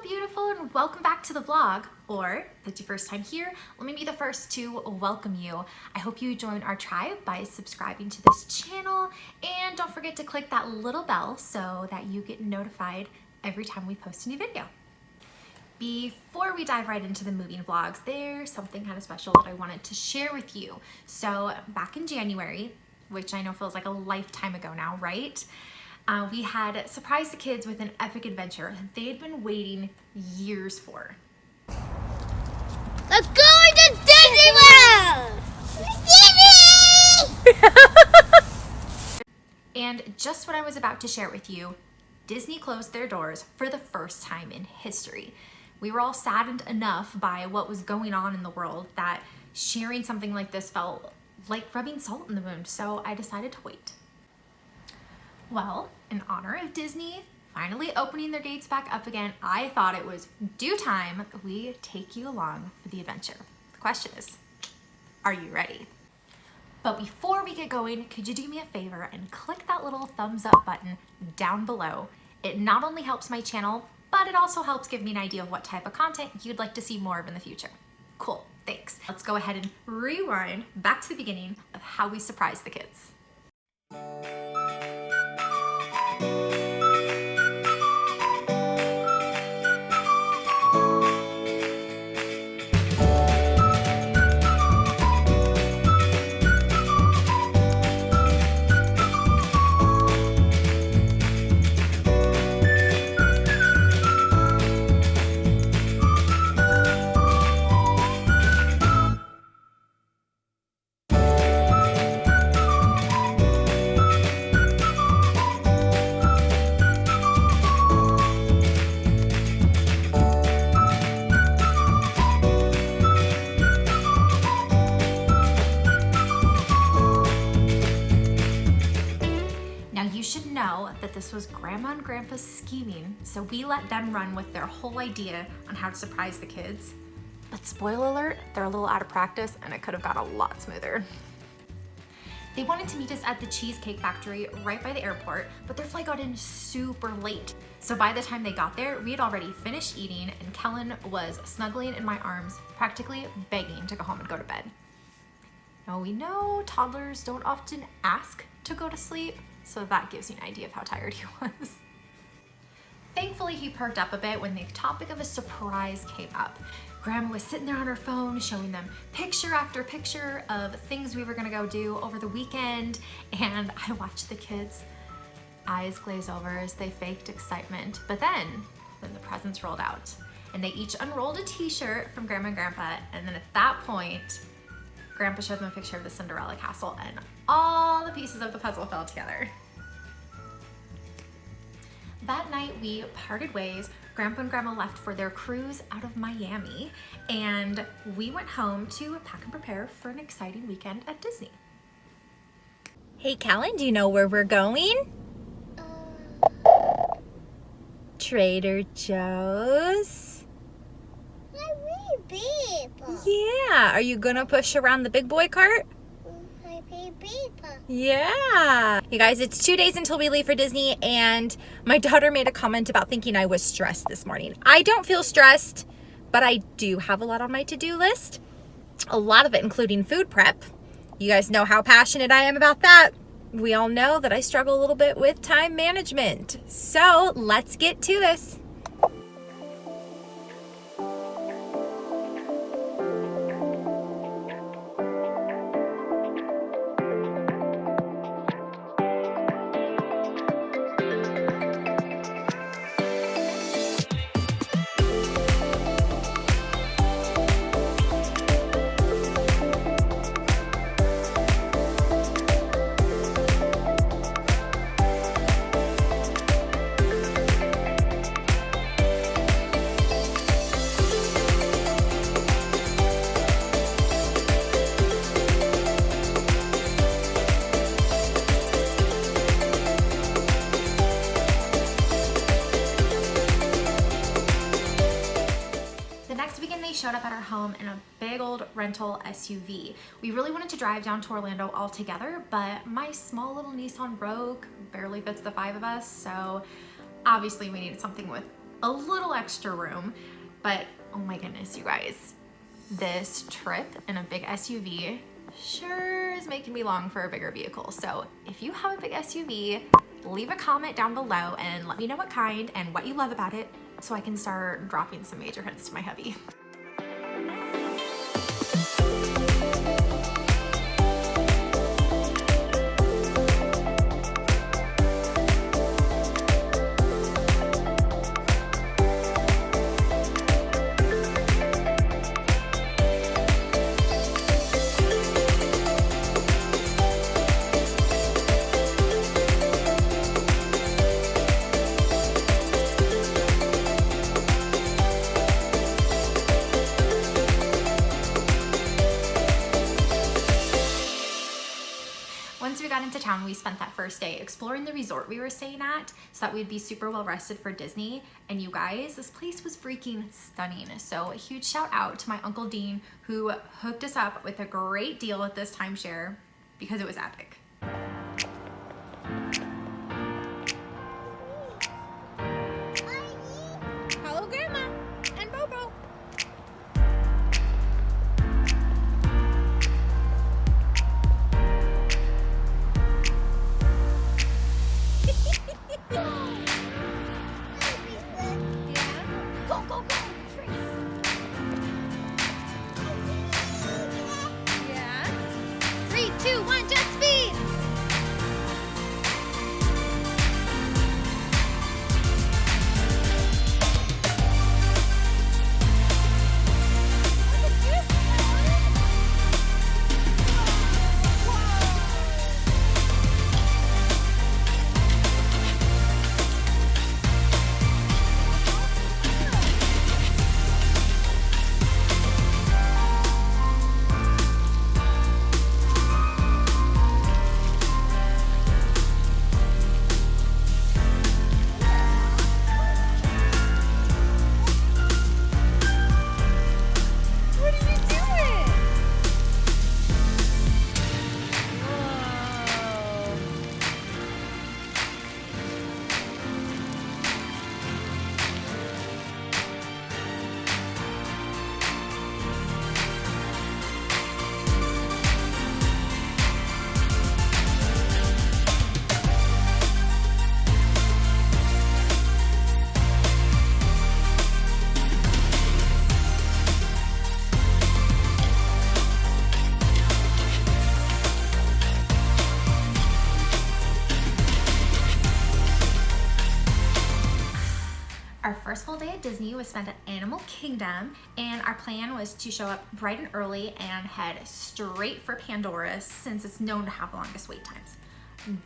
Hello beautiful and welcome back to the vlog, or if it's your first time here, let me be the first to welcome you. I hope you join our tribe by subscribing to this channel, and don't forget to click that little bell so that you get notified every time we post a new video. Before we dive right into the moving vlogs, there's something kind of special that I wanted to share with you. So back in January, which I know feels like a lifetime ago now, right? We had surprised the kids with an epic adventure they'd been waiting years for. Let's go to Disneyworld! And just what I was about to share with you, Disney closed their doors for the first time in history. We were all saddened enough by what was going on in the world that sharing something like this felt like rubbing salt in the wound, so I decided to wait. Well, in honor of Disney finally opening their gates back up again, I thought it was due time we take you along for the adventure. The question is, are you ready? But before we get going, could you do me a favor and click that little thumbs up button down below? It not only helps my channel, but it also helps give me an idea of what type of content you'd like to see more of in the future. Cool, thanks. Let's go ahead and rewind back to the beginning of how we surprised the kids. You should know that this was Grandma and Grandpa's scheming, so we let them run with their whole idea on how to surprise the kids. But spoiler alert, they're a little out of practice and it could have got a lot smoother. They wanted to meet us at the Cheesecake Factory right by the airport, but their flight got in super late. So by the time they got there, we had already finished eating and Kellen was snuggling in my arms, practically begging to go home and go to bed. Now we know toddlers don't often ask to go to sleep, so that gives you an idea of how tired he was. Thankfully, he perked up a bit when the topic of a surprise came up. Grandma was sitting there on her phone showing them picture after picture of things we were gonna go do over the weekend, and I watched the kids' eyes glaze over as they faked excitement. But then the presents rolled out, and they each unrolled a t-shirt from Grandma and Grandpa, and then at that point, Grandpa showed them a picture of the Cinderella castle and all the pieces of the puzzle fell together. That night we parted ways. Grandpa and Grandma left for their cruise out of Miami, and we went home to pack and prepare for an exciting weekend at Disney. Hey Kellen, do you know where we're going? Trader Joe's. Yeah, are you gonna push around the big boy cart? Yeah. You guys, it's 2 days until we leave for Disney, and my daughter made a comment about thinking I was stressed this morning. I don't feel stressed, but I do have a lot on my to-do list. A lot of it including food prep. You guys know how passionate I am about that. We all know that I struggle a little bit with time management. So let's get to this. Showed up at our home in a big old rental SUV. We really wanted to drive down to Orlando all together, but my small little Nissan Rogue barely fits the 5 of us, so obviously we needed something with a little extra room, but oh my goodness, you guys, this trip in a big SUV sure is making me long for a bigger vehicle. So if you have a big SUV, leave a comment down below and let me know what kind and what you love about it so I can start dropping some major hints to my hubby. Once we got into town, we spent that first day exploring the resort we were staying at so that we'd be super well rested for Disney. And you guys, this place was freaking stunning. So a huge shout out to my Uncle Dean who hooked us up with a great deal at this timeshare because it was epic. Hello, Grandma and Bobo. Yeah. 3, 2, 1, jet speed. Our first full day at Disney was spent at Animal Kingdom, and our plan was to show up bright and early and head straight for Pandora since it's known to have the longest wait times.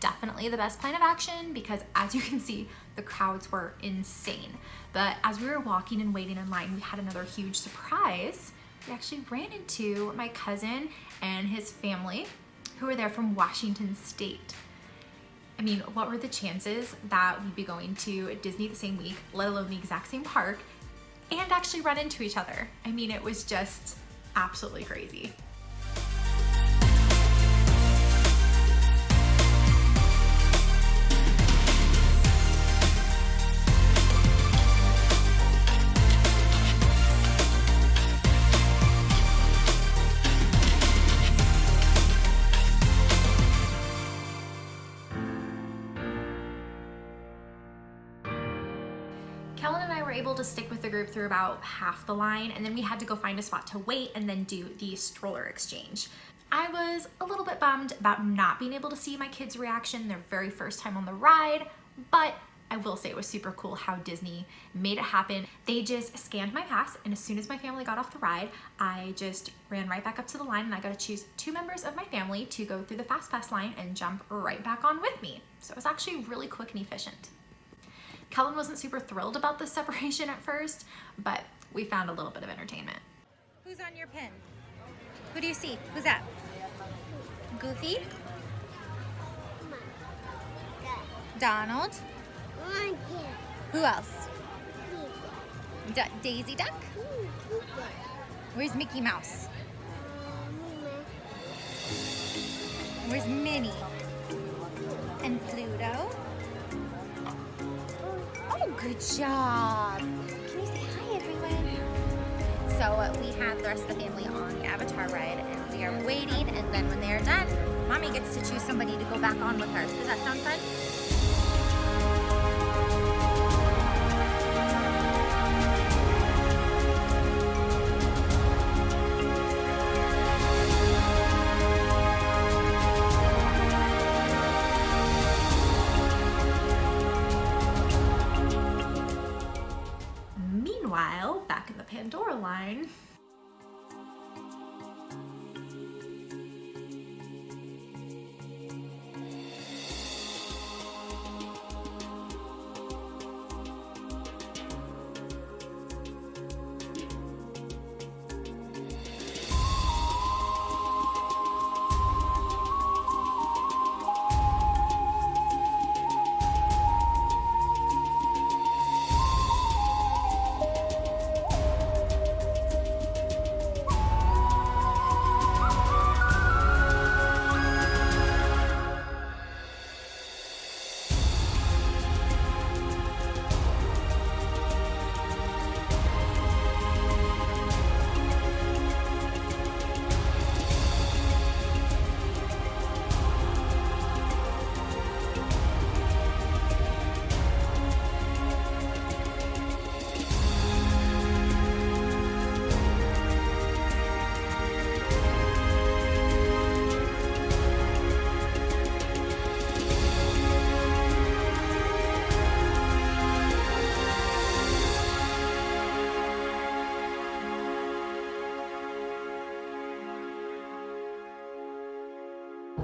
Definitely the best plan of action because as you can see, the crowds were insane. But as we were walking and waiting in line, we had another huge surprise. We actually ran into my cousin and his family who were there from Washington State. I mean, what were the chances that we'd be going to Disney the same week, let alone the exact same park, and actually run into each other? I mean, it was just absolutely crazy. Kellen and I were able to stick with the group through about half the line, and then we had to go find a spot to wait and then do the stroller exchange. I was a little bit bummed about not being able to see my kids' reaction their very first time on the ride, but I will say it was super cool how Disney made it happen. They just scanned my pass, and as soon as my family got off the ride, I just ran right back up to the line, and I got to choose 2 members of my family to go through the fast pass line and jump right back on with me. So it was actually really quick and efficient. Kellen wasn't super thrilled about this separation at first, but we found a little bit of entertainment. Who's on your pin? Who do you see? Who's that? Goofy? Donald? Who else? Daisy Duck? Where's Mickey Mouse? Where's Minnie? And Pluto? Oh, Good job. Can you say hi, everyone? So we have the rest of the family on the Avatar ride, and we are waiting, and then when they are done, Mommy gets to choose somebody to go back on with her. Does that sound fun? Meanwhile, back in the Pandora line,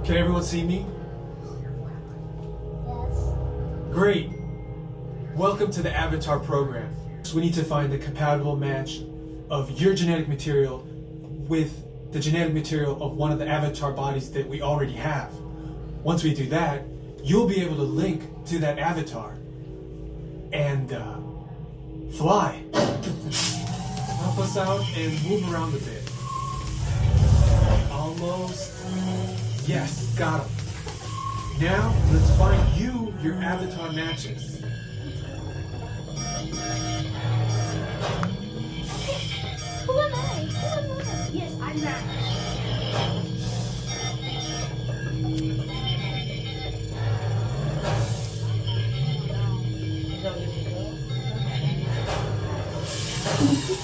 Can everyone see me? Yes. Great! Welcome to the Avatar program. We need to find the compatible match of your genetic material with the genetic material of one of the Avatar bodies that we already have. Once we do that, you'll be able to link to that Avatar and fly. Help us out and move around a bit. Almost. Yes, got him. Now, let's find you your Avatar matches. Who am I? Yes, I'm Max.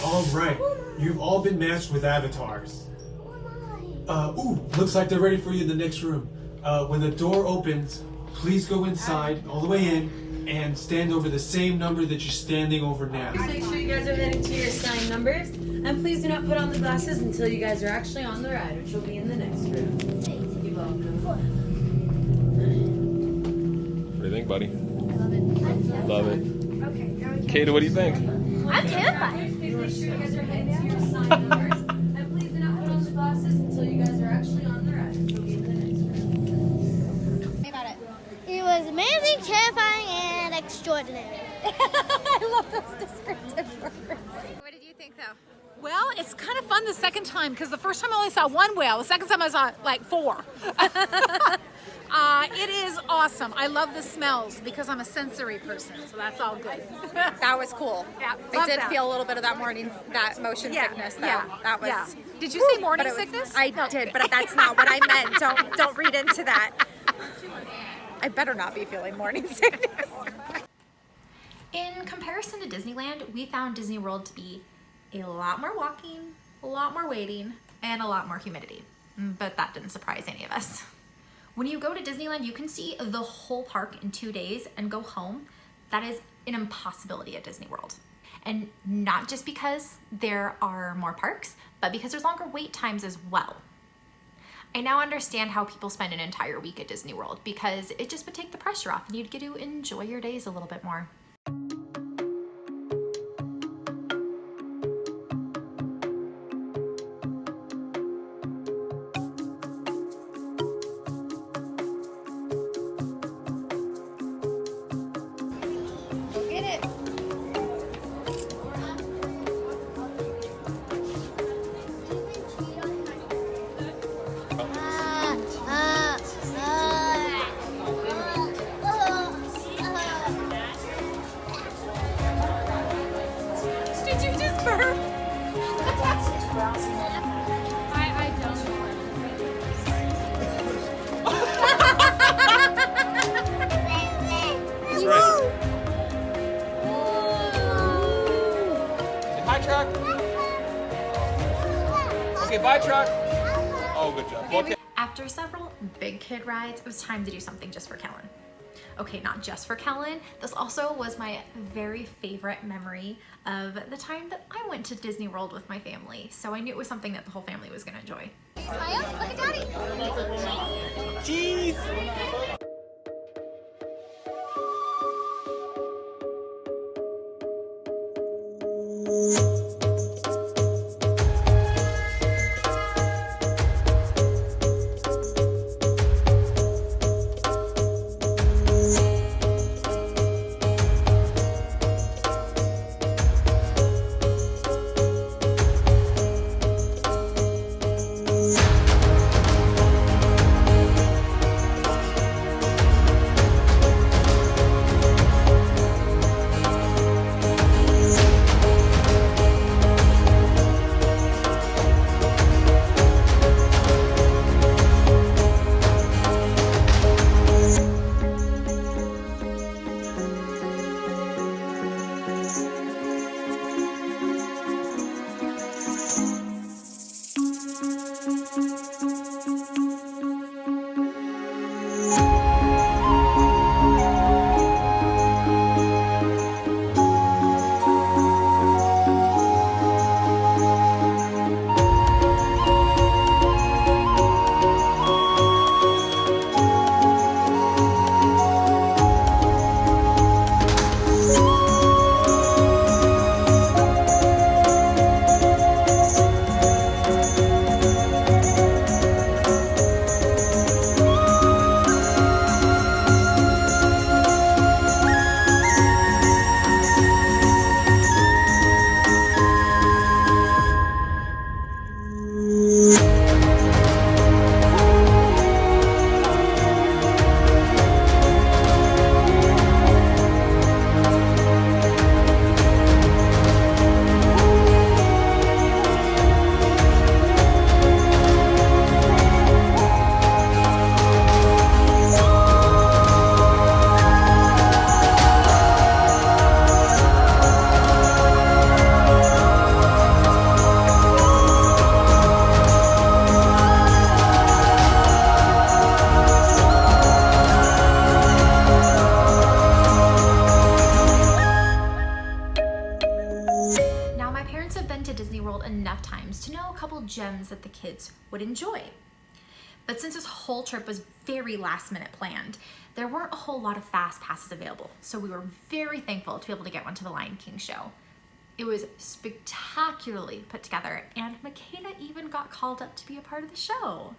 All right, you've all been matched with avatars. Who am I? Looks like they're ready for you in the next room. When the door opens, please go inside, all the way in, and stand over the same number that you're standing over now. Just make sure you guys are heading to your assigned numbers, and please do not put on the glasses until you guys are actually on the ride, which will be in the next room. You're welcome. What do you think, buddy? Love it. Love it. Kata, what do you think? I'm terrified. Please make sure you guys are heading to your assigned numbers, and please do not put on the glasses until you guys are actually on the ride, which will be in the next room. About it. It was amazing, terrifying, and extraordinary. I love those descriptive words. What did you think, though? Well, it's kind of fun the second time because the first time I only saw one whale. The second time I saw like 4. It is awesome. I love the smells because I'm a sensory person, so that's all good. That was cool. Yeah, I love did that. feel a little bit of that motion sickness, though. That was. Yeah. Did you say morning but it was- sickness? I did, but that's not what I meant. Don't read into that. I better not be feeling morning sickness. in comparison to Disneyland, we found Disney World to be a lot more walking, a lot more waiting, and a lot more humidity. But that didn't surprise any of us. When you go to Disneyland, you can see the whole park in 2 days and go home. That is an impossibility at Disney World. And not just because there are more parks, but because there's longer wait times as well. I now understand how people spend an entire week at Disney World because it just would take the pressure off and you'd get to enjoy your days a little bit more. Did you just burp? I don't know. That's right. Hi, truck. Okay, bye, truck. Oh, good job. Okay. After several big kid rides, it was time to do something just for Kellen. Okay, not just for Kellen. This also was my very favorite memory of the time that I went to Disney World with my family. So I knew it was something that the whole family was gonna enjoy. Smile, look at Daddy. Jeez. enough times to know a couple gems that the kids would enjoy. But since this whole trip was very last minute planned, there weren't a whole lot of fast passes available. So we were very thankful to be able to get one to the Lion King show. It was spectacularly put together, and Makeda even got called up to be a part of the show.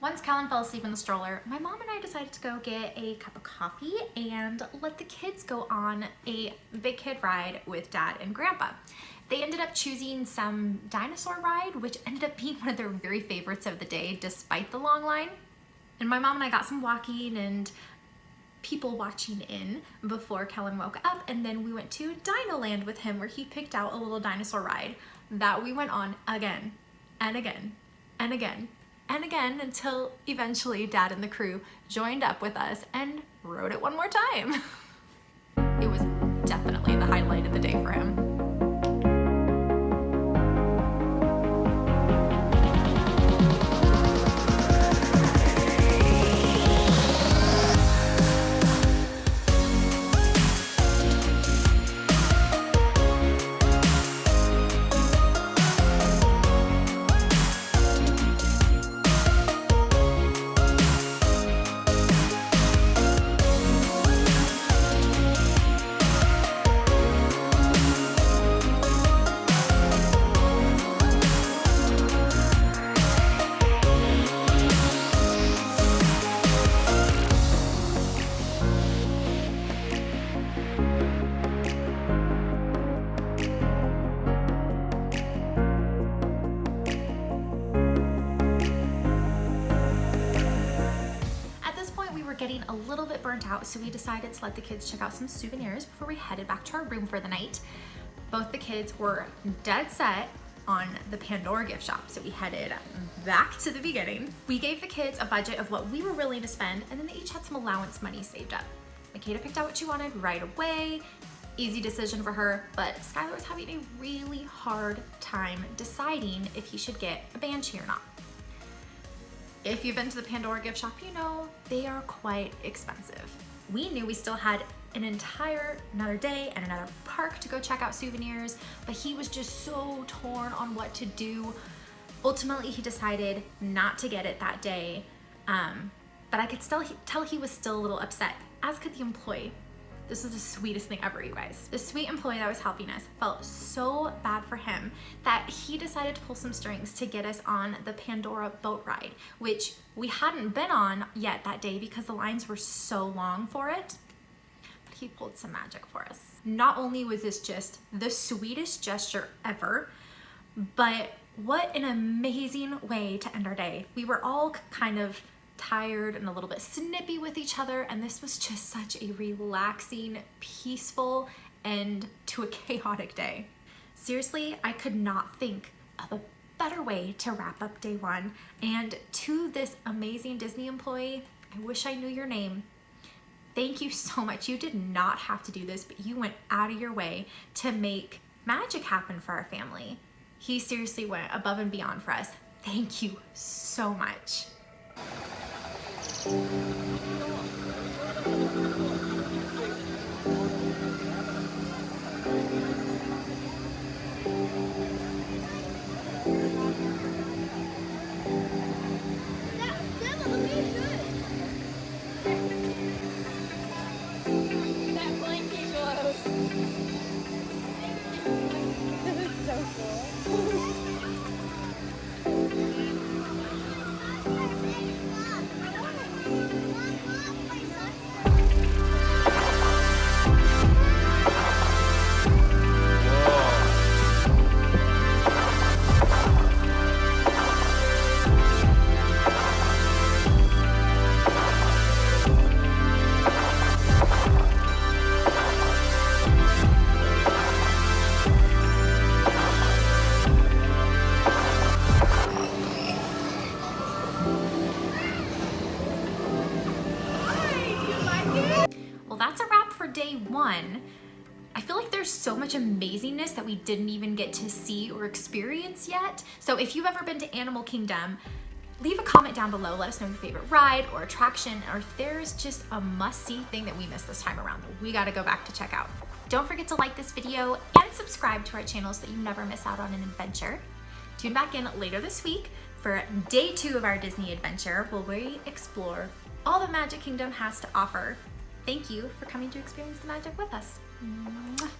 Once Callan fell asleep in the stroller, my mom and I decided to go get a cup of coffee and let the kids go on a big kid ride with Dad and Grandpa. They ended up choosing some dinosaur ride, which ended up being one of their very favorites of the day, despite the long line. And my mom and I got some walking and people watching in before Kellen woke up, and then we went to Dino Land with him, where he picked out a little dinosaur ride that we went on again and again and again and again until eventually Dad and the crew joined up with us and rode it one more time. It was definitely the highlight of the day for him. getting a little bit burnt out, so we decided to let the kids check out some souvenirs before we headed back to our room for the night. Both the kids were dead set on the Pandora gift shop, so we headed back to the beginning. We gave the kids a budget of what we were willing to spend, and then they each had some allowance money saved up. Makeda picked out what she wanted right away. Easy decision for her, but Skylar was having a really hard time deciding if he should get a Banshee or not. If you've been to the Pandora gift shop, you know they are quite expensive. We knew we still had another day and another park to go check out souvenirs, but he was just so torn on what to do. Ultimately, he decided not to get it that day, but I could still tell he was still a little upset, as could the employee. This was the sweetest thing ever, you guys. The sweet employee that was helping us felt so bad for him that he decided to pull some strings to get us on the Pandora boat ride, which we hadn't been on yet that day because the lines were so long for it. But he pulled some magic for us. Not only was this just the sweetest gesture ever, but what an amazing way to end our day. We were all kind of tired and a little bit snippy with each other, and this was just such a relaxing, peaceful end to a chaotic day. Seriously, I could not think of a better way to wrap up day one. And to this amazing Disney employee, I wish I knew your name. Thank you so much. You did not have to do this, but you went out of your way to make magic happen for our family. He seriously went above and beyond for us. Thank you so much. That blanket glows. It's so cool. That's a wrap for day one. I feel like there's so much amazingness that we didn't even get to see or experience yet. So if you've ever been to Animal Kingdom, leave a comment down below. Let us know your favorite ride or attraction, or if there's just a must-see thing that we missed this time around that we gotta go back to check out. Don't forget to like this video and subscribe to our channel so that you never miss out on an adventure. Tune back in later this week for day 2 of our Disney adventure, where we explore all the Magic Kingdom has to offer. Thank you for coming to experience the magic with us. Mwah.